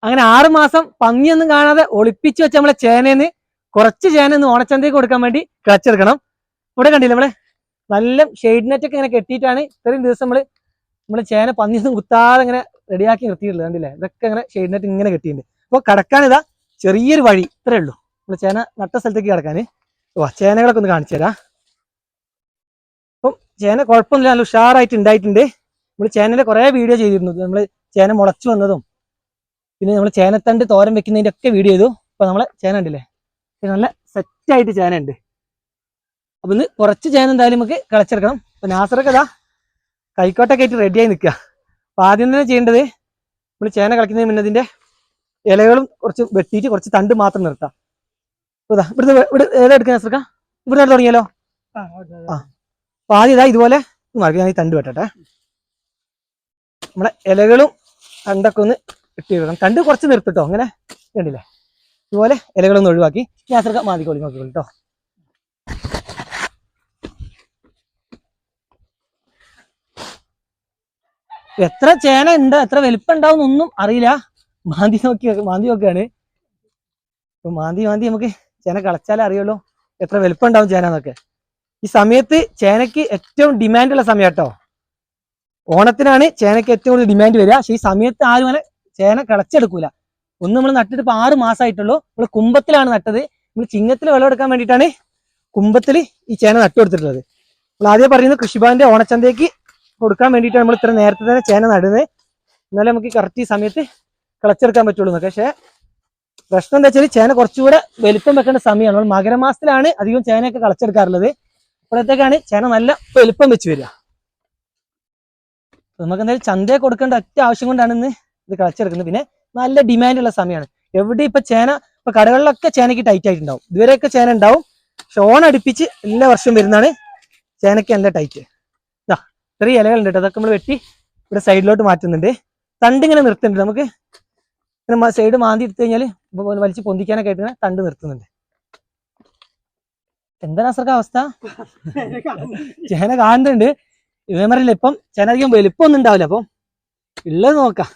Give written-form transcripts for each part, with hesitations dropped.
അങ്ങനെ 6 മാസം പന്നിയൊന്നും കാണാതെ ഒളിപ്പിച്ച് വെച്ച നമ്മളെ ചേനേന്ന് കുറച്ച് ചേനന്ന് ഓണച്ചന്തയ്ക്ക് കൊടുക്കാൻ വേണ്ടി കിളച്ചെടുക്കണം. ഇവിടെ കണ്ടില്ല നമ്മള് നല്ല ഷെയ്ഡ് നെറ്റ് ഒക്കെ ഇങ്ങനെ കെട്ടിയിട്ടാണ് ഇത്രയും ദിവസം നമ്മള് ചേന പന്നിയൊന്നും കുത്താതെ ഇങ്ങനെ റെഡിയാക്കി നിർത്തിയിട്ടുള്ളത്. കണ്ടില്ലേ, ഇതൊക്കെ ഇങ്ങനെ ഷെയ്ഡ് നെറ്റ് ഇങ്ങനെ കെട്ടിയിട്ടുണ്ട്. അപ്പോൾ കടക്കാനിതാ ചെറിയൊരു വഴി ഇത്രേ ഉള്ളൂ നമ്മള് ചേന നട്ട സ്ഥലത്തേക്ക് കിടക്കാന്. ചേനകളൊക്കെ ഒന്ന് കാണിച്ചു തരാം. അപ്പം ചേന കുഴപ്പമൊന്നുമില്ല, നല്ല ഉഷാറായിട്ട് ഉണ്ടായിട്ടുണ്ട്. നമ്മൾ ചേനയുടെ കുറേ വീഡിയോ ചെയ്തിരുന്നു. നമ്മൾ ചേന മുളച്ചു വന്നതും പിന്നെ നമ്മൾ ചേനത്തണ്ട് തോരൻ വെക്കുന്നതിൻ്റെ ഒക്കെ വീഡിയോ ചെയ്തു. അപ്പൊ നമ്മളെ ചേന ഉണ്ടല്ലേ നല്ല സെറ്റായിട്ട് ചേന ഉണ്ട്. അപ്പൊ ഇന്ന് കുറച്ച് ചേന എന്തായാലും നമുക്ക് കളച്ചെടുക്കണം. അപ്പൊ നാസറൊക്കെ ഇതാ കൈക്കോട്ടൊക്കെ ആയിട്ട് റെഡിയായി നിൽക്കുക. അപ്പൊ ആദ്യം തന്നെ ചെയ്യേണ്ടത് നമ്മൾ ചേന കളിക്കുന്നതിന് മുന്നേ ഇതിന്റെ ഇലകളും കുറച്ച് വെട്ടിയിട്ട് കുറച്ച് തണ്ട് മാത്രം നിർത്താം. ഇതാ ഇവിടെ ഏതാ എടുക്കുക നാസറക്ക? ഇവിടെ തുടങ്ങിയാലോ? അപ്പൊ ആദ്യം ഇതാ ഇതുപോലെ ഞാൻ ഈ തണ്ട് വെട്ടട്ടെ. നമ്മളെ ഇലകളും തണ്ടൊക്കെ ഒന്ന് ഇട്ടിടണം. തണ്ട് കുറച്ച് നിർത്തിട്ടോ, അങ്ങനെ കണ്ടില്ലേ, ഇതുപോലെ ഇലകളൊന്ന് ഒഴിവാക്കി നാസറക്ക മാതിക്കോളി നോക്കിക്കോളി കേട്ടോ. എത്ര ചേന ഉണ്ട്, എത്ര വലിപ്പം ഉണ്ടാവും ഒന്നും അറിയില്ല. മാന്തി നോക്കുകയാണ്. അപ്പൊ മാന്തി നമുക്ക് ചേന കളച്ചാലേ അറിയുള്ളൂ എത്ര വലിപ്പം ഉണ്ടാവും ചേന എന്നൊക്കെ. ഈ സമയത്ത് ചേനയ്ക്ക് ഏറ്റവും ഡിമാൻഡുള്ള സമയം കേട്ടോ. ഓണത്തിനാണ് ചേനയ്ക്ക് ഏറ്റവും കൂടുതൽ ഡിമാൻഡ് വരിക. പക്ഷെ ഈ സമയത്ത് ആരും അങ്ങനെ ചേന കളച്ചെടുക്കൂല. ഒന്ന് നമ്മൾ നട്ടിട്ട് ഇപ്പൊ 6 മാസമായിട്ടുള്ളൂ. നമ്മൾ കുമ്പത്തിലാണ് നട്ടത്. നമ്മൾ ചിങ്ങത്തിൽ വിളവെടുക്കാൻ വേണ്ടിയിട്ടാണ് കുമ്പത്തിൽ ഈ ചേന നട്ടുകൊടുത്തിട്ടുള്ളത്. നമ്മൾ ആദ്യം പറയുന്നത് കൃഷിഭവന്റെ ഓണച്ചന്തയ്ക്ക് കൊടുക്കാൻ വേണ്ടിയിട്ടാണ് നമ്മൾ ഇത്ര നേരത്തെ തന്നെ ചേന നടുന്നത്. എന്നാലും നമുക്ക് കറക്റ്റ് ഈ സമയത്ത് കളച്ചെടുക്കാൻ പറ്റുള്ളൂ എന്നൊക്കെ. പക്ഷേ പ്രശ്നം എന്താ വെച്ചാൽ ചേന കുറച്ചുകൂടെ വലിപ്പം വെക്കേണ്ട സമയമാണ്. നമ്മൾ മകരമാസത്തിലാണ് അധികം ചേനയൊക്കെ കളച്ചെടുക്കാറുള്ളത്. അപ്പോഴത്തേക്കാണ് ചേന നല്ല വലിപ്പം വെച്ച് വരിക. നമുക്ക് എന്തായാലും ചന്തയെ കൊടുക്കേണ്ട ഒറ്റ ആവശ്യം കൊണ്ടാണ് ഇന്ന് ഇത് കളച്ചെടുക്കുന്നത്. പിന്നെ നല്ല ഡിമാൻഡുള്ള സമയമാണ്. എവിടെ ഇപ്പൊ ചേന ഇപ്പൊ കടകളിലൊക്കെ ചേനയ്ക്ക് ടൈറ്റ് ആയിട്ടുണ്ടാവും. ഇതുവരെയൊക്കെ ചേന ഉണ്ടാവും. പക്ഷെ ഓണടുപ്പിച്ച് എല്ലാ വർഷവും വരുന്നതാണ് ചേനയ്ക്ക് നല്ല ടൈറ്റ്. ഇതാ ചെറിയ ഇലകളുണ്ട് കേട്ടോ. അതൊക്കെ നമ്മൾ വെട്ടി ഇവിടെ സൈഡിലോട്ട് മാറ്റുന്നുണ്ട്. തണ്ട് ഇങ്ങനെ നിർത്തുന്നുണ്ട്. നമുക്ക് ഇങ്ങനെ സൈഡ് മാന്തി എടുത്തു കഴിഞ്ഞാൽ വലിച്ച് പൊന്തിക്കാനൊക്കെ ആയിട്ട് തണ്ട് നിർത്തുന്നുണ്ട്. എന്താ നാസർക്ക അവസ്ഥ? ചേന കാണുന്നുണ്ട്. ഇവൻ പറയില്ല ഇപ്പം ചേന അധികം വലിപ്പമൊന്നും ഉണ്ടാവില്ല. അപ്പം ഉള്ളത് നോക്കാം.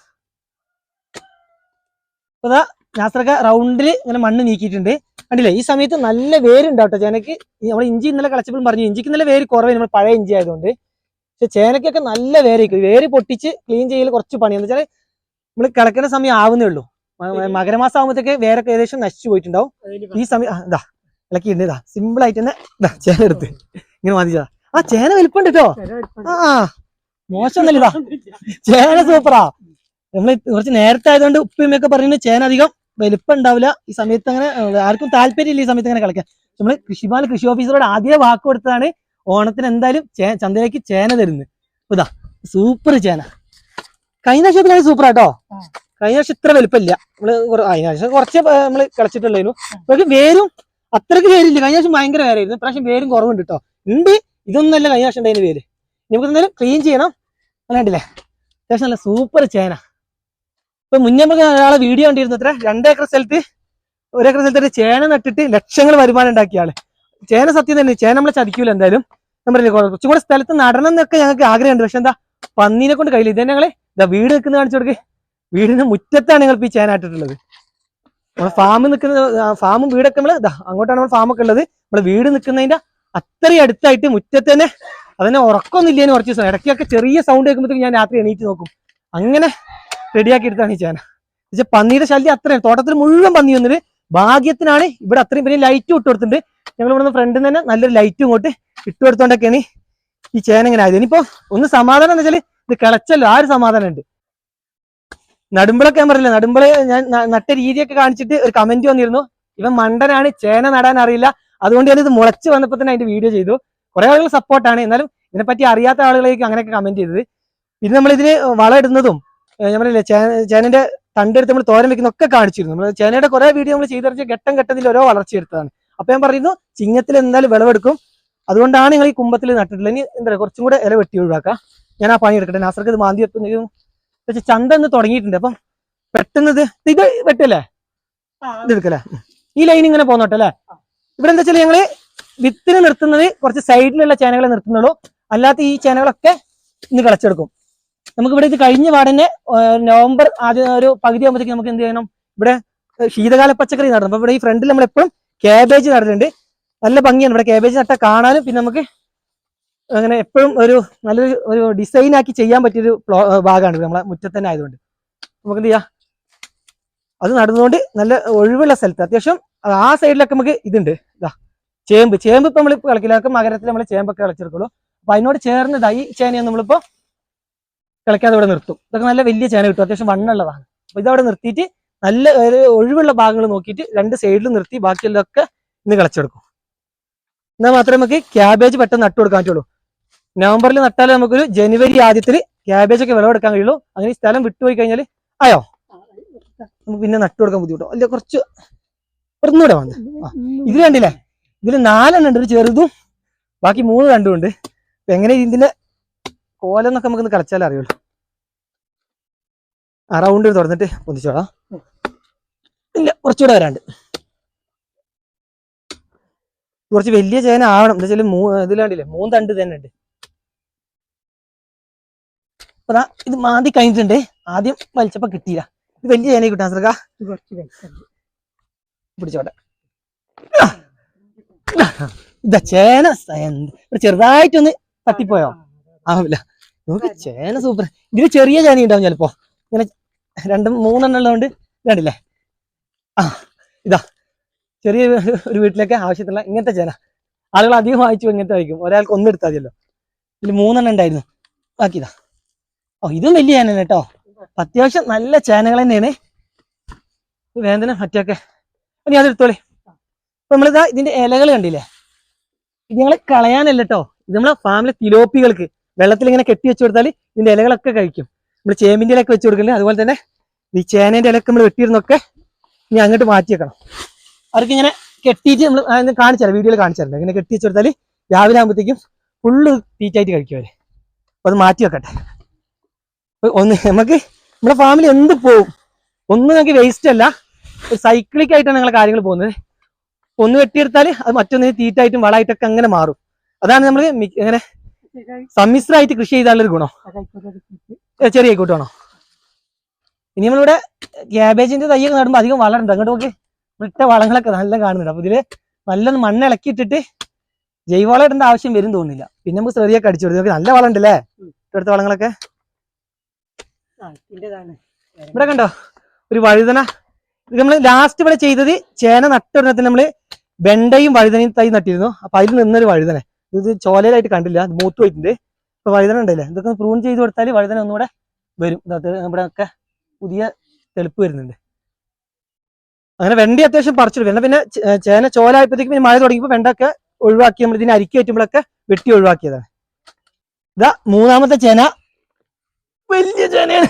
അപ്പൊ ഇതാ നാസർക്ക റൗണ്ടില് ഇങ്ങനെ മണ്ണ് നീക്കിയിട്ടുണ്ട്. കണ്ടില്ലേ, ഈ സമയത്ത് നല്ല വേരുണ്ടാവട്ടെ ചേനക്ക്. നമ്മൾ ഇഞ്ചി ഇന്നലെ കളച്ചപ്പോഴും പറഞ്ഞു ഇഞ്ചിക്ക് ഇന്നലെ വേര് കുറവേ, നമ്മൾ പഴയ ഇഞ്ചി ആയതുകൊണ്ട്. പക്ഷെ ചേനക്കൊക്കെ നല്ല വേരേക്കും. വേര് പൊട്ടിച്ച് ക്ലീൻ ചെയ്യൽ കുറച്ച് പണിയെന്ന് വെച്ചാൽ നമ്മൾ കിളക്കുന്ന സമയം ആവുന്നേ ഉള്ളൂ. മകരമാസം ആകുമ്പോഴത്തേക്ക് വേരൊക്കെ ഏകദേശം നശിച്ചു പോയിട്ടുണ്ടാവും. ഈ സമയം ഇതാ ഇളക്കിയിട്ടുണ്ട്. ഇതാ സിമ്പിൾ ആയിട്ട് തന്നെ ഇതാ ചേന എടുത്ത് ഇങ്ങനെ മതിച്ചതാ. ആ ചേന വലിപ്പുണ്ട് കേട്ടോ. മോശമൊന്നുമില്ല. ഇതാ ചേന സൂപ്പറാ. നമ്മൾ കുറച്ച് നേരത്തെ ആയതുകൊണ്ട് ഉപ്പയൊക്കെ പറയുന്നത് ചേന അധികം വലിപ്പം ഉണ്ടാവില്ല. ഈ സമയത്ത് അങ്ങനെ ആർക്കും താല്പര്യമില്ല ഈ സമയത്ത് അങ്ങനെ കളിക്കാൻ. നമ്മൾ കൃഷിഭവൻ കൃഷി ഓഫീസറോട് ആദ്യമേ വാക്ക് കൊടുത്തതാണ് ഓണത്തിന് എന്തായാലും ചന്തയിലേക്ക് ചേന തരുന്നത്. ഇതാ സൂപ്പർ ചേന. കഴിഞ്ഞ വർഷത്തിലാണ് സൂപ്പർ ആട്ടോ. കഴിഞ്ഞ വർഷം ഇത്ര വലിപ്പമില്ല. കഴിഞ്ഞ വർഷം കുറച്ച് നമ്മൾ കളിച്ചിട്ടുള്ളൂ. പക്ഷെ വേരും അത്രയ്ക്ക് വേരില്ല. കഴിഞ്ഞ വർഷം ഭയങ്കര വേരായിരുന്നു. ഇപ്രാവശ്യം വേരും കുറവുണ്ട് കേട്ടോ. ഉണ്ട്, ഇതൊന്നല്ല കഴിഞ്ഞ വർഷം ഉണ്ടായിരുന്ന വേര്. നമുക്ക് എന്തായാലും ക്ലീൻ ചെയ്യണം. അല്ലാണ്ടില്ലേ അത്യാവശ്യം നല്ല സൂപ്പർ ചേന. ഇപ്പൊ മുന്നേ നമുക്ക് ഒരാളെ വീഡിയോ കണ്ടിരുന്നു. അത്ര 2 ഏക്കർ സ്ഥലത്ത് 1 ഏക്കർ സ്ഥലത്ത് ചേന നട്ടിട്ട് ലക്ഷങ്ങൾ വരുമാനം ഉണ്ടാക്കിയ ആള്. ചേന സത്യം തന്നെ, ചേന നമ്മളെ ചതിക്കൂല എന്തായാലും. ഞാൻ പറഞ്ഞില്ലേ കുറച്ചും കൂടെ സ്ഥലത്ത് നടണം എന്നൊക്കെ ഞങ്ങൾക്ക് ആഗ്രഹമുണ്ട്. പക്ഷെ എന്താ പന്നീനെ കൊണ്ട് കഴിയില്ല. ഇതന്നെ ഞങ്ങള് ഇതാ വീട് നിൽക്കുന്ന കാണിച്ചു കൊടുക്ക്. വീടിന് മുറ്റത്താണ് ഞങ്ങൾ ഇപ്പൊ ഈ ചേന നട്ടിട്ടുള്ളത്. നമ്മളെ ഫാം നിൽക്കുന്ന ഫാമും വീടൊക്കെ നമ്മള് ഇതാ അങ്ങോട്ടാണ് നമ്മൾ ഫാമൊക്കെ ഉള്ളത്. നമ്മള് വീട് നിൽക്കുന്നതിന്റെ അത്രയും അടുത്തായിട്ട് മുറ്റത്ത് തന്നെ. അതന്നെ ഉറക്കൊന്നും ഇല്ലേന് കുറച്ച് ദിവസം. ഇടയ്ക്കൊക്കെ ചെറിയ സൗണ്ട് കേൾക്കുമ്പോഴത്തേക്ക് ഞാൻ രാത്രി എണീറ്റ് നോക്കും. അങ്ങനെ റെഡിയാക്കി എടുത്താണ് ഈ ചേന. പക്ഷെ പന്നിയുടെ ശല്യം അത്രയും തോട്ടത്തിൽ മുഴുവൻ പന്നി വന്നിട്ട് ഭാഗ്യത്തിനാണ് ഇവിടെ അത്രയും വലിയ ലൈറ്റും ഇട്ട് കൊടുത്തിട്ടുണ്ട്. ഞങ്ങൾ ഇവിടുന്ന് ഫ്രണ്ടിൽ തന്നെ നല്ലൊരു ലൈറ്റും ഇങ്ങോട്ട് ഇട്ട് കൊടുത്തോണ്ടൊക്കെയാണ് ഈ ചേന ഇങ്ങനെ ആയത്. ഇനിയിപ്പോ ഒന്ന് സമാധാനം എന്ന് വെച്ചാൽ ഇത് കിളച്ചല്ലോ, ആ ഒരു സമാധാനം ഉണ്ട്. നടുമ്പളൊക്കെ ഞാൻ പറയില്ല, നടുമ്പള് ഞാൻ നട്ട രീതിയൊക്കെ കാണിച്ചിട്ട് ഒരു കമന്റ് വന്നിരുന്നു, ഇവൻ മണ്ടനാണ്, ചേന നടാൻ അറിയില്ല, അതുകൊണ്ട് ഞാൻ ഇത് മുളച്ച് വന്നപ്പോൾ തന്നെ അതിന്റെ വീഡിയോ ചെയ്തു. കുറെ ആളുകൾ സപ്പോർട്ടാണ്. എന്നാലും ഇതിനെപ്പറ്റി അറിയാത്ത ആളുകളേക്ക് അങ്ങനെയൊക്കെ കമന്റ് ചെയ്തത്. പിന്നെ നമ്മൾ ഇതിന് വളം ഇടുന്നതും ഞാൻ പറയില്ലേ ചേനന്റെ തണ്ടെടുത്ത് നമ്മൾ തോരൻ വെക്കുന്ന ഒക്കെ കാണിച്ചിരുന്നു. നമ്മൾ ചേനയുടെ കുറെ വീഡിയോ നമ്മൾ ചെയ്തെറിച്ച് ഘട്ടം ഘട്ടത്തിൽ ഓരോ വളർച്ച എടുത്തതാണ്. അപ്പൊ ഞാൻ പറയുന്നു ചിങ്ങത്തിൽ എന്തായാലും വിളവെടുക്കും. അതുകൊണ്ടാണ് നിങ്ങൾ ഈ കുമ്പത്തിൽ നട്ടിട്ടില്ല. ഇനി എന്താ കുറച്ചും കൂടെ ഇല വെട്ടി ഒഴിവാക്കാം. ഞാൻ ആ പണി എടുക്കട്ടെ. നാസർക്ക് ഇത് മാന്തി വെക്കുന്നതും പക്ഷെ ചന്ത ഒന്ന് തുടങ്ങിയിട്ടുണ്ട്. അപ്പം പെട്ടെന്ന് ഇത് വെട്ടല്ലേ, ഇത് എടുക്കല്ലേ, ഈ ലൈൻ ഇങ്ങനെ പോന്നോട്ടെ അല്ലേ. ഇവിടെ എന്താ വെച്ചാൽ ഞങ്ങള് വിത്തിന് നിർത്തുന്നത് കുറച്ച് സൈഡിലുള്ള ചേനകളെ നിർത്തുന്നുള്ളൂ. അല്ലാത്ത ഈ ചേനകളൊക്കെ ഇന്ന് കളച്ചെടുക്കും. നമുക്കിവിടെ ഇത് കഴിഞ്ഞ പാടന്നെ നവംബർ ആദ്യം ഒരു പകുതി ആകുമ്പോഴത്തേക്ക് നമുക്ക് എന്ത് ചെയ്യണം, ഇവിടെ ശീതകാല പച്ചക്കറി നടണം. അപ്പൊ ഇവിടെ ഈ ഫ്രണ്ടിൽ നമ്മൾ എപ്പോഴും കാബേജ് നടുന്നുണ്ട്. നല്ല ഭംഗിയാണ് ഇവിടെ കാബേജ് നട്ടാൽ കാണാനും, പിന്നെ നമുക്ക് അങ്ങനെ എപ്പോഴും നല്ലൊരു ഡിസൈൻ ആക്കി ചെയ്യാൻ പറ്റിയൊരു ഭാഗമാണ് ഇത് നമ്മളെ മുറ്റത്ത് തന്നെ ആയതുകൊണ്ട്. നമുക്ക് എന്ത് ചെയ്യാം, അത് നടുന്നതുകൊണ്ട് നല്ല ഒഴിവുള്ള സ്ഥലത്ത് അത്യാവശ്യം ആ സൈഡിലൊക്കെ നമുക്ക് ഇതുണ്ട്. ഇതാ ചേമ്പ് ഇപ്പൊ നമ്മൾ കളിക്കില്ല, മകരത്തിൽ നമ്മൾ ചേമ്പൊക്കെ കളിച്ചെടുക്കുള്ളൂ. അപ്പൊ അതിനോട് ചേർന്ന് ഈ ചേനയാണ് നമ്മളിപ്പോ കളിക്കാതെ ഇവിടെ നിർത്തും. ഇതൊക്കെ നല്ല വലിയ ചേന കിട്ടും, അത്യാവശ്യം വണ്ണുള്ളതാണ്. അപ്പൊ ഇതവിടെ നിർത്തിയിട്ട് നല്ല ഒഴിവുള്ള ഭാഗങ്ങൾ നോക്കിയിട്ട് രണ്ട് സൈഡിൽ നിർത്തി ബാക്കിയുള്ളതൊക്കെ ഇന്ന് കളിച്ചെടുക്കും. എന്നാൽ മാത്രമേ നമുക്ക് ക്യാബേജ് പെട്ടെന്ന് നട്ടു കൊടുക്കാൻ പറ്റുള്ളൂ. നവംബറിൽ നട്ടാലേ നമുക്കൊരു ജനുവരി ആദ്യത്തിൽ ക്യാബേജ് ഒക്കെ വിളവെടുക്കാൻ കഴിയുള്ളൂ. അങ്ങനെ സ്ഥലം വിട്ടുപോയി കഴിഞ്ഞാൽ ആയോ നമുക്ക് പിന്നെ നട്ടു കൊടുക്കാൻ ബുദ്ധിമുട്ടോ. അല്ല കുറച്ച് ഒന്നുകൂടെ വന്ന് ഇത് കണ്ടില്ലേ, ഇതിൽ 4 ഉണ്ട്, ഒരു ചെറുതും ബാക്കി 3 രണ്ടും ഉണ്ട്. അപ്പൊ എങ്ങനെ ഇതിന്റെ കോലെന്നൊക്കെ നമുക്കൊന്ന് കളിച്ചാലേ അറിയുള്ളൂ. റൗണ്ട് തുറന്നിട്ട് പൊന്തിച്ചോളാം. ഇല്ല കുറച്ചുകൂടെ വരാണ്ട്, കുറച്ച് വലിയ ചേന ആവണം. എന്താ വെച്ചാൽ ഇതിലാണ്ടില്ലേ 3 തണ്ട് തന്നെ ഉണ്ട്. അപ്പൊ ഇത് മാന്തി കഴിഞ്ഞിട്ടുണ്ട്. ആദ്യം വലിച്ചപ്പോ കിട്ടിയില്ല. ഇത് വലിയ ചേന കിട്ടാൻ ശ്രദ്ധിക്ക, പിടിച്ചോട്ടെ. ഇതാ ചേന ചെറുതായിട്ടൊന്ന് തട്ടിപ്പോയോ, ആവില്ല. നമുക്ക് ചേന സൂപ്പർ. ഇതിന് ചെറിയ ചേന ഉണ്ടാവും ചിലപ്പോ, ഇങ്ങനെ 2-3 ഉള്ളതുകൊണ്ട് കണ്ടില്ലേ. ഇതാ ചെറിയ ഒരു വീട്ടിലേക്ക് ആവശ്യത്തിലുള്ള ഇങ്ങനത്തെ ചേന ആളുകൾ അധികം വാങ്ങിച്ചു ഇങ്ങനത്തെ വായിക്കും. ഒരാൾക്ക് ഒന്നെടുത്താൽ മതിയല്ലോ. ഇതിൽ 3 ഉണ്ടായിരുന്നു, ബാക്കിതാ. ഇതും വലിയ ചേന കേട്ടോ, അത്യാവശ്യം നല്ല ചേനകൾ തന്നെയാണ്. വേദന മറ്റൊക്കെ ഇനി അതെടുത്തോളെ. അപ്പൊ നമ്മളിതാ ഇതിന്റെ ഇലകൾ കണ്ടില്ലേ, ഇത് ഞങ്ങൾ കളയാനല്ല കേട്ടോ, ഇത് നമ്മളെ ഫാമിലെ തിലോപ്പികൾക്ക് വെള്ളത്തിൽ ഇങ്ങനെ കെട്ടി വെച്ച് കൊടുത്താൽ ഇതിന്റെ ഇലകളൊക്കെ കഴിക്കും. നമ്മൾ ചേമ്പിന്റെ ഇലയൊക്കെ വെച്ച് കൊടുക്കില്ല, അതുപോലെ തന്നെ ഈ ചേനേന്റെ ഇലയൊക്കെ നമ്മൾ വെട്ടിയിരുന്നൊക്കെ ഇനി അങ്ങോട്ട് മാറ്റി വെക്കണം. അവർക്ക് ഇങ്ങനെ കെട്ടിയിട്ട് നമ്മൾ കാണിച്ചാൽ വീഡിയോയിൽ കാണിച്ചാലുണ്ട്. ഇങ്ങനെ കെട്ടി വെച്ച് കൊടുത്താൽ രാവിലെ ആകുമ്പോഴത്തേക്കും ഫുള്ള് തീറ്റായിട്ട് കഴിക്കും അവര്. അപ്പൊ അത് മാറ്റി വെക്കട്ടെ. നമുക്ക് നമ്മുടെ ഫാമിലി എന്ത് പോവും, ഒന്നും നമുക്ക് വേസ്റ്റ് അല്ല, ഒരു സൈക്ലിക് ആയിട്ടാണ് ഞങ്ങളെ കാര്യങ്ങൾ പോകുന്നത്. ഒന്ന് വെട്ടിയെടുത്താൽ അത് മറ്റൊന്നിന് തീറ്റായിട്ടും വളമായിട്ടൊക്കെ അങ്ങനെ മാറും. അതാണ് നമ്മൾ ഇങ്ങനെ സമ്മിശ്രമായിട്ട് കൃഷി ചെയ്താലൊരു ഗുണം. ചെറിയ കൂട്ടാണോ. ഇനി നമ്മളിവിടെ ക്യാബേജിന്റെ തയ്യൊക്കെ നടുമ്പോൾ അധികം വളമുണ്ട്. അങ്ങോട്ട് നോക്കി ഇട്ട വളങ്ങളൊക്കെ നല്ല കാണുന്നുണ്ട്. അപ്പൊ ഇതില് നല്ലൊന്ന് മണ്ണ് ഇളക്കിയിട്ടിട്ട് ജൈവവളം ഇടേണ്ട ആവശ്യം വരും തോന്നുന്നില്ല. പിന്നെ നമുക്ക് ചെറിയൊക്കെ അടിച്ചു കൊടുക്കും. നല്ല വളം ഉണ്ടല്ലേ ഇട്ടടുത്ത വളങ്ങളൊക്കെ. ഇവിടെ കണ്ടോ ഒരു വഴുതന. ഇത് നമ്മള് ലാസ്റ്റ് ഇവിടെ ചെയ്തത് ചേന നട്ടൊരെണ്ണത്തിന് നമ്മള് വെണ്ടയും വഴുതനയും തൈ നട്ടിരുന്നു. അപ്പൊ അതിൽ നിന്നൊരു വഴുതന ഇത് ചോലയിലായിട്ട് കണ്ടില്ല, മൂത്ത് പോയിട്ടുണ്ട്. ഇപ്പൊ വഴുതന ഉണ്ടല്ലേ, ഇതൊക്കെ പ്രൂൺ ചെയ്ത് കൊടുത്താൽ വഴുതന ഒന്നുകൂടെ വരും. ഇവിടെ ഒക്കെ പുതിയ തെളിപ്പ് വരുന്നുണ്ട്. അങ്ങനെ വെണ്ട അത്യാവശ്യം പറിച്ചെടുക്കും. പിന്നെ ചേന ചോലായപ്പോഴത്തേക്ക് പിന്നെ മഴ തുടങ്ങിയപ്പോൾ വെണ്ടൊക്കെ ഒഴിവാക്കി നമ്മൾ ഇതിനെ അരിക്കി വെറ്റുമ്പോഴൊക്കെ വെട്ടി ഒഴിവാക്കിയതാണ്. ഇതാ 3ാമത്തെ ചേന, വലിയ ചേനയാണ്.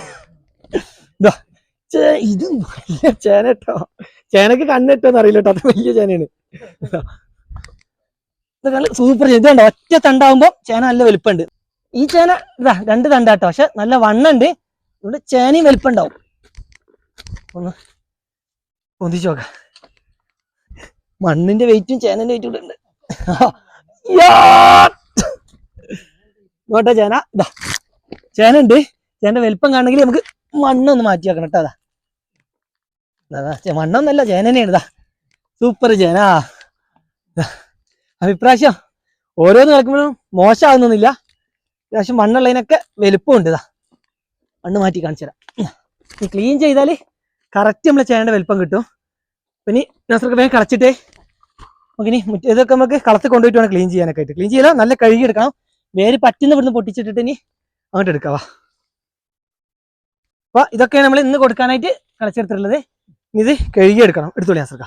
ഇതാ ഇത് വലിയ ചേന കേട്ടോ, ചേനക്ക് കണ്ണിട്ടോന്ന് അറിയില്ല കേട്ടോ, അത് വലിയ ചേനയാണ്. സൂപ്പർ. ഇതുണ്ട് ഒറ്റ തണ്ടാവുമ്പോ ചേന നല്ല വലുപ്പമുണ്ട്. ഈ ചേന ഇതാ 2 തണ്ടാട്ടോ, പക്ഷെ നല്ല വണ്ണുണ്ട്, അതുകൊണ്ട് ചേനയും വലുപ്പുണ്ടാവും. ഒന്ന് പൊന്തിച്ചു നോക്കാം. മണ്ണിന്റെ വെയിറ്റും ചേനന്റെ വെയിറ്റും കൂടെ ഉണ്ട്. ഇങ്ങോട്ടെ ചേന. ഇതാ ചേന ഉണ്ട്. ചേനന്റെ വലുപ്പം കാണണമെങ്കിൽ നമുക്ക് മണ്ണൊന്ന് മാറ്റി വെക്കണം കേട്ടോ. അതാ മണ്ണൊന്നല്ല, ചേന തന്നെയാണ്. ഇതാ സൂപ്പർ ചേന. അഭിപ്രായം ഓരോന്ന് കളിക്കുമ്പോഴും മോശമാകുന്നൊന്നുമില്ല. അത്യാവശ്യം മണ്ണുള്ളതിനൊക്കെ വലുപ്പമുണ്ട്. ഇതാ മണ്ണ് മാറ്റി കാണിച്ചു തരാം. ഈ ക്ലീൻ ചെയ്താൽ കറക്റ്റ് നമ്മൾ ചേനയുടെ വലുപ്പം കിട്ടും. പിന്നെ നസർക്ക് വേഗം കളച്ചിട്ടേ നമുക്കിനി ഇതൊക്കെ നമുക്ക് കളത്ത് കൊണ്ടുപോയിട്ട് വേണം ക്ലീൻ ചെയ്യാനൊക്കെ ആയിട്ട്. ക്ലീൻ ചെയ്താൽ നല്ല കഴുകി എടുക്കണം. വേര് പറ്റുന്ന ഇവിടുന്ന് പൊട്ടിച്ചിട്ടിട്ട് ഇനി അങ്ങോട്ട് എടുക്കാവാ. അപ്പൊ ഇതൊക്കെയാണ് നമ്മൾ ഇന്ന് കൊടുക്കാനായിട്ട് കളച്ചെടുത്തിട്ടുള്ളത്. ഇത് കഴുകിയെടുക്കണം. എടുത്തോളി നസർക്ക.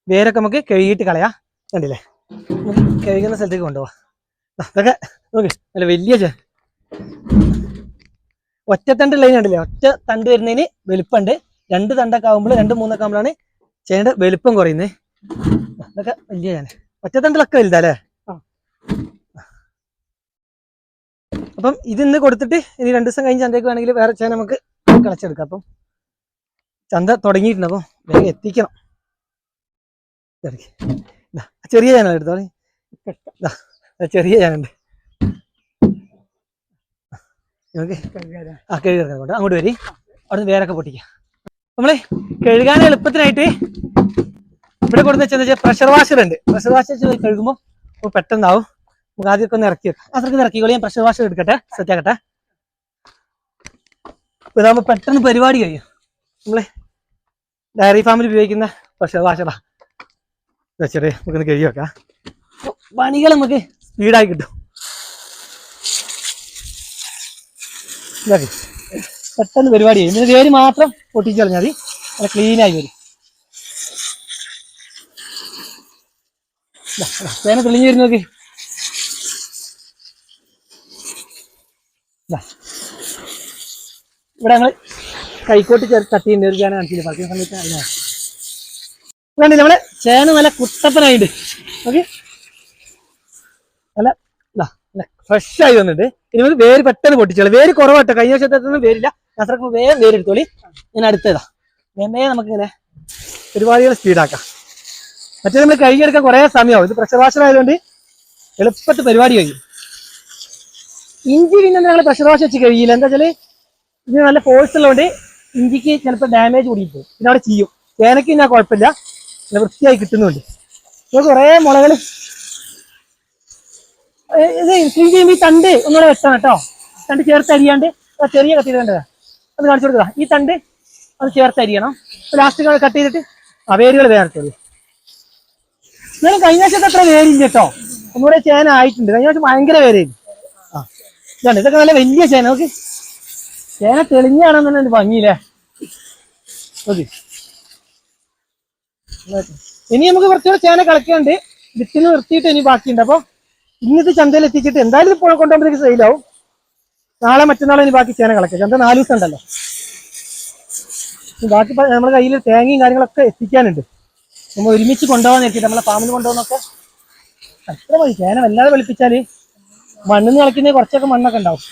വേരൊക്കെ നമുക്ക് കഴുകിയിട്ട് കളയാം. കണ്ടില്ലേ, നമുക്ക് കഴുകുന്ന സ്ഥലത്തേക്ക് കൊണ്ടുപോവാം. അതൊക്കെ നോക്ക് നല്ല വലിയ ഒറ്റത്തണ്ട് ലൈൻ കണ്ടില്ലേ, ഒറ്റ തണ്ട് വരുന്നതിന് വലുപ്പമുണ്ട്. 2 തണ്ടൊക്കെ ആകുമ്പോൾ 2-3 ഒക്കെ ആകുമ്പോഴാണ് ചേനയുടെ വലുപ്പം കുറയുന്നത്. അതൊക്കെ വലിയ ചേന, ഒറ്റത്തണ്ടിലൊക്കെ വലുതാ അല്ലേ. അപ്പം ഇതിന്ന് കൊടുത്തിട്ട് ഇനി 2 ദിവസം കഴിഞ്ഞ് ചന്തയ്ക്ക് വേണമെങ്കിൽ വേറെ ചേന നമുക്ക് കളച്ചെടുക്കാം. അപ്പം ചന്ത തുടങ്ങിയിട്ടുണ്ട്, അപ്പം വേഗം എത്തിക്കണം. ചെറിയ ചേന എടുത്തോ, ചെറിയ ചേന ഉണ്ട്. നമുക്ക് കഴുകി അങ്ങോട്ട് വരി. അവിടുന്ന് വേരൊക്കെ പൊട്ടിക്കാം. നമ്മള് കഴുകാൻ എളുപ്പത്തിനായിട്ട് ഇവിടെ കൊടുത്ത് വെച്ചാൽ പ്രഷർ വാഷർ ഉണ്ട്. പ്രഷർ വാഷർ കഴുകുമ്പോൾ പെട്ടെന്നാവും. നമുക്ക് ആദ്യമൊക്കെ ഒന്ന് ഇറക്കി വെക്കാം. അത്രയ്ക്ക് ഇറക്കിക്കോളി. ഞാൻ പ്രഷർ വാഷർ എടുക്കട്ടെ, സെറ്റ് ആക്കട്ടെ. ഇതാകുമ്പോൾ പെട്ടെന്ന് പരിപാടി കഴിയും. നമ്മള് ഡയറി ഫാമിൽ ഉപയോഗിക്കുന്ന പ്രഷർ വാഷറാ വെച്ചിട്ട് നമുക്കൊന്ന് കഴുകി വെക്കാം. പണികൾ നമുക്ക് സ്പീഡായി കിട്ടും. പെട്ടെന്ന് പരിപാടി ചെയ്യും. ഇതിന് വേര് മാത്രം പൊട്ടിച്ച് കളഞ്ഞാൽ മതി, നല്ല ക്ലീനായി വരും. ചേന തെളിഞ്ഞു വരുന്ന നോക്കി. ഇവിടെ ഞങ്ങൾ കൈക്കോട്ട് തട്ടിയുണ്ട്. ഒരു ചേന കാണിച്ചില്ല, പറിക്കുന്ന സമയത്ത് അതിനാണ് വേണ്ടി. നമ്മളെ ചേന നല്ല കുട്ടപ്പനായിട്ട് ഓക്കെ, നല്ല ഫ്രഷ് ആയി വന്നിട്ട് ഇനി നമുക്ക് വേര് പെട്ടെന്ന് പൊട്ടിച്ചോളൂ. വേര് കുറവാട്ടോ, കഴിഞ്ഞ വർഷത്തൊന്നും വേരില്ല. അത്രക്ക് വേഗം വേരെടുത്തോളി. ഞാൻ അടുത്തതാ വേഗം നമുക്ക് ഇങ്ങനെ പരിപാടികൾ സ്പീഡാക്കാം. മറ്റേ നമ്മൾ കഴുകിയെടുക്കാൻ കുറേ സമയമാവും. ഇത് പ്രഷർ വാഷർ ആയതുകൊണ്ട് എളുപ്പത്തിൽ പരിപാടി കഴിയും. ഇഞ്ചി പിന്നെ ഞങ്ങൾ പ്രഷർ വാഷ് വെച്ച് കഴിയില്ല. എന്താ വെച്ചാൽ ഇത് നല്ല ഫോഴ്സ് ഉള്ളതുകൊണ്ട് ഇഞ്ചിക്ക് ചിലപ്പോൾ ഡാമേജ് കൂടിപ്പോകും. പിന്നെ അവിടെ ചെയ്യും. ചേനയ്ക്ക് ഞാൻ കുഴപ്പമില്ല, നല്ല വൃത്തിയായി കിട്ടുന്നുണ്ട്. ഇപ്പോൾ കുറേ മുളകൾ ഇത് ക്ലീൻ ചെയ്യുമ്പോൾ ഈ തണ്ട് ഒന്നുകൂടെ വെട്ടണം കേട്ടോ. തണ്ട് ചേർത്ത് അരിയാണ്ട് ചെറിയ കത്തി വേണ്ടതാ, അത് കാണിച്ചു കൊടുക്കുക. ഈ തണ്ട് അത് ചേർത്ത് അരിയണം. ലാസ്റ്റ് കട്ട് ചെയ്തിട്ട് വേരുകൾ വേർത്തുള്ളൂ. എന്നാലും കഴിഞ്ഞ വർഷത്തെ അത്ര വേരില്ല കേട്ടോ, ഒന്നുകൂടെ ചേന ആയിട്ടുണ്ട്. കഴിഞ്ഞ വർഷം ഭയങ്കര വേരായിരുന്നു. ഇതാണ് ഇതൊക്കെ നല്ല വലിയ ചേന. നോക്കി, ചേന തെളിഞ്ഞാണെന്നുണ്ടെങ്കിൽ ഭംഗിയില്ലേ. ഓക്കെ, ഇനി നമുക്ക് കുറച്ചുകൂടെ ചേന കളക്കാണ്ട് വിത്തിന് നിർത്തിയിട്ട് ഇനി ബാക്കിയുണ്ട്. അപ്പോൾ ഇന്നത്തെ ചന്തയിൽ എത്തിച്ചിട്ട് എന്തായാലും ഇപ്പോൾ കൊണ്ടുപോകുമ്പോഴേക്ക് സെയിലാവും. നാളെ മറ്റന്നാളെ ഇനി ബാക്കി ചേന കളക്കാം. ചന്ത 4 ദിവസം ഉണ്ടല്ലോ. ബാക്കി നമ്മുടെ കയ്യിൽ തേങ്ങയും കാര്യങ്ങളൊക്കെ എത്തിക്കാനുണ്ട്. നമ്മൾ ഒരുമിച്ച് കൊണ്ടുപോകാൻ എത്തിയിട്ട് നമ്മളെ ഫാമിൽ കൊണ്ടുപോകുന്നൊക്കെ അത്ര മതി. ചേന വല്ലാതെ വെളുപ്പിച്ചാൽ മണ്ണിന്ന് കളിക്കുന്ന കുറച്ചൊക്കെ മണ്ണൊക്കെ ഉണ്ടാവും.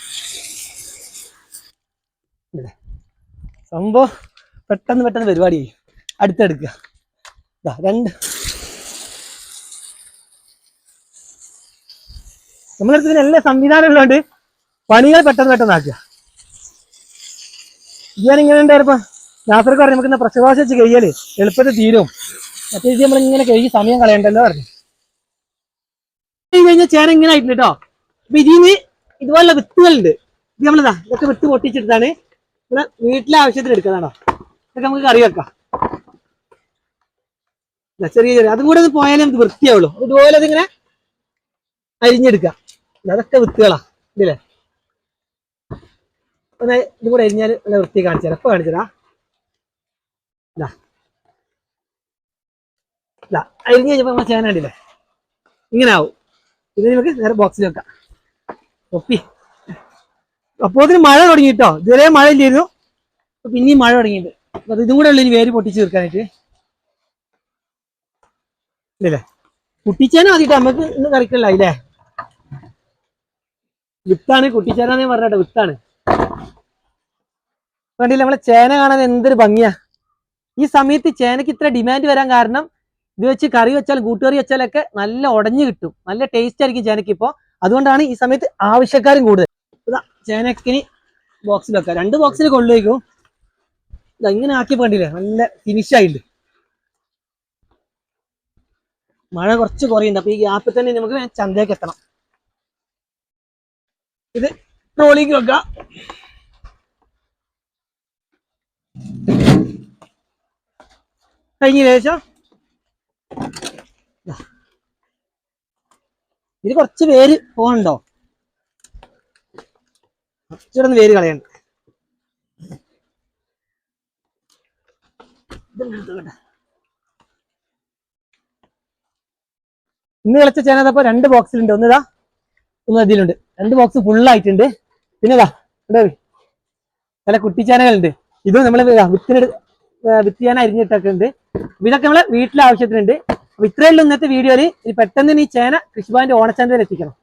സംഭവം പെട്ടെന്ന് പരിപാടി ചെയ്യും. അടുത്തെടുക്കുക. നമ്മളടുത്ത് ഇതിന് എല്ലാ സംവിധാനം ഉള്ളതുകൊണ്ട് പണികൾ പെട്ടെന്ന് ആക്കുക. ഞാനിങ്ങനെ ഉണ്ടായിരുന്നപ്പോ നാസർക്ക് പറഞ്ഞു നമുക്ക് പ്രഷർ വാഷ് വെച്ച് കഴിയാല് എളുപ്പത്തിൽ തീരും. മറ്റേ നമ്മളിങ്ങനെ കഴുകി സമയം കളയണ്ടല്ലോ പറഞ്ഞു. കഴിഞ്ഞാൽ ചേന ഇങ്ങനെ ആയിട്ടുണ്ട് കേട്ടോ. അപ്പൊ ഇതിന് ഇതുപോലുള്ള വിത്തുകളുണ്ട്. ഇത് നമ്മളിതാ ഇതൊക്കെ വിത്ത് പൊട്ടിച്ചെടുത്താണ് ഇവിടെ വീട്ടിലെ ആവശ്യത്തിന് എടുക്കുന്നതാണോ. ഇതൊക്കെ നമുക്ക് കറി വെക്കാം. ചെറിയ അതും കൂടെ ഒന്ന് പോയാലേ നമുക്ക് വൃത്തിയാവുള്ളൂ. ഇതുപോലെ അതിങ്ങനെ അരിഞ്ഞെടുക്കാം. അതൊക്കെ വിത്തുകളാ ഇതില്ലേ. ഒന്ന് ഇതും കൂടെ അരിഞ്ഞാൽ നല്ല വൃത്തി കാണിച്ചാൽ എപ്പോൾ കാണിച്ചതാ. അരിഞ്ഞ് കഴിഞ്ഞപ്പോൾ നമ്മൾ ചേന കണ്ടില്ലേ ഇങ്ങനെ ആവും. ഇത് നമുക്ക് നേരെ ബോക്സിൽ വെക്കാം. ഒപ്പി അപ്പോൾ അതിന് മഴ തുടങ്ങിയിട്ടോ. ഇതുവരെ മഴ ഇല്ലായിരുന്നു, അപ്പൊ പിന്നെയും മഴ തുടങ്ങിയിട്ട്. അപ്പൊ ഇതും കൂടെ ഉള്ളു ഇനി വേര് പൊട്ടിച്ച് തീർക്കാനായിട്ട്. ഇല്ലേ കുട്ടിച്ചേന മതിട്ടോ നമുക്ക് ഇന്ന് കറിക്കലായില്ലേ. വിത്താണ് കുട്ടിച്ചേനാന്ന് പറഞ്ഞോ, വിത്താണ്. കണ്ടില്ല നമ്മളെ ചേന കാണാൻ എന്തൊരു ഭംഗിയാ. ഈ സമയത്ത് ചേനക്ക് ഇത്ര ഡിമാൻഡ് വരാൻ കാരണം ഇത് വെച്ച് കറി വെച്ചാൽ കൂട്ടുകറി വെച്ചാലൊക്കെ നല്ല ഉടഞ്ഞു കിട്ടും, നല്ല ടേസ്റ്റ് ആയിരിക്കും ചേനക്ക് ഇപ്പോൾ. അതുകൊണ്ടാണ് ഈ സമയത്ത് ആവശ്യക്കാരും കൂടുതൽ. ഇതാ ചേനക്കിനി ബോക്സിൽ വെക്കാം. 2 ബോക്സിൽ കൊണ്ടുപോയിക്കും. ഇങ്ങനെ ആക്കിയപ്പോൾ കണ്ടില്ലേ നല്ല ഫിനിഷായിട്ടുണ്ട്. മഴ കുറച്ച് കുറയുണ്ട്. അപ്പൊ ഈ ഗ്യാപ്പിൽ തന്നെ നമുക്ക് ചന്തയ്ക്ക് എത്തണം. ഇത് ട്രോളിക്ക് വെക്കാം. കഴിഞ്ഞ ശേഷം ഇത് കുറച്ച് വേര് പോകണ്ടോ, കുറച്ചുകൂടെ വേര് കളയണ്ട. ഇന്ന് കളിച്ച ചേനതപ്പോ 2 ബോക്സിലുണ്ട്. ഒന്നിതാ ഒന്ന് അതിലുണ്ട്. 2 ബോക്സ് ഫുള്ളായിട്ടുണ്ട്. പിന്നെ ഇതാ നല്ല കുട്ടിച്ചേനകളുണ്ട്. ഇതും നമ്മൾ വിത്ത് ചെയ്യാൻ അരിഞ്ഞിട്ടൊക്കെ ഉണ്ട്. ഇതൊക്കെ നമ്മളെ വീട്ടിലെ ആവശ്യത്തിനുണ്ട്. അപ്പൊ ഇത്രയേ ഉള്ളൂ ഇന്നത്തെ വീഡിയോയിൽ. ഇനി പെട്ടെന്ന് ഈ ചേന കൃഷിഭവന്റെ ഓണച്ചന്തയിൽ എത്തിക്കണം.